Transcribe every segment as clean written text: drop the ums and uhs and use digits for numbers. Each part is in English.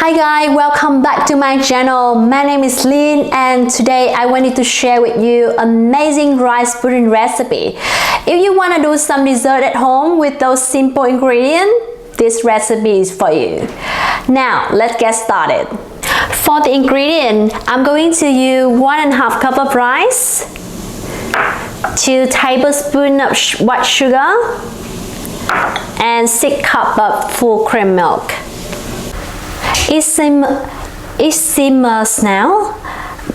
Hi guys, welcome back to my channel. My name is Lynn and today I wanted to share with you amazing rice pudding recipe. If you want to do some dessert at home with those simple ingredients, this recipe is for you. Now let's get started. For the ingredient, I'm going to use 1.5 cup of rice, 2 tablespoons of white sugar, and 6 cups of full cream milk. It simmers now,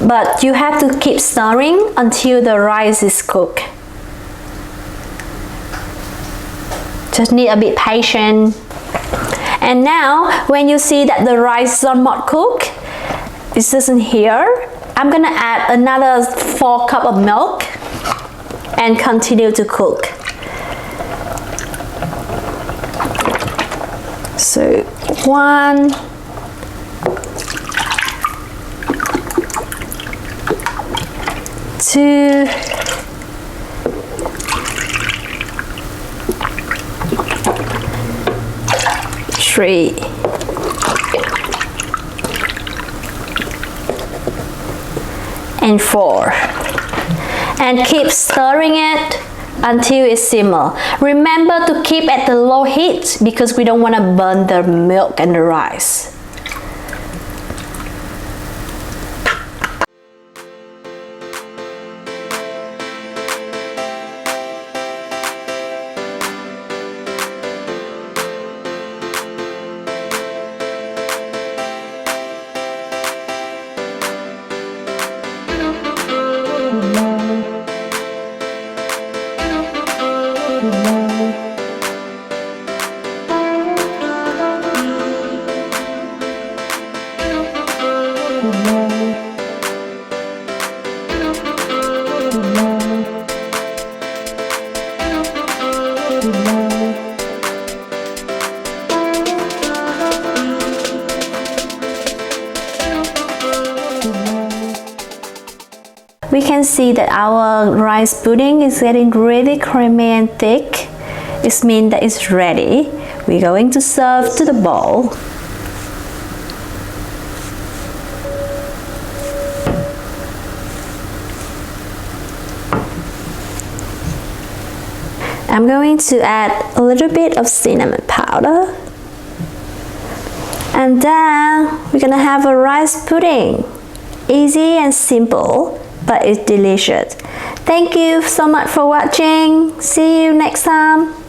but you have to keep stirring until the rice is cooked. Just need a bit patience. And now, when you see that the rice is almost cooked, it isn't here, I'm gonna add another 4 cups of milk and continue to cook. So 1, 2, 3, and 4, and keep stirring it until it simmers. Remember to keep at the low heat because we don't want to burn the milk and the rice. We can see that our rice pudding is getting really creamy and thick. It means that it's ready. We're going to serve to the bowl. I'm going to add a little bit of cinnamon powder. And then we're gonna have a rice pudding. Easy and simple, but it's delicious. Thank you so much for watching. See you next time.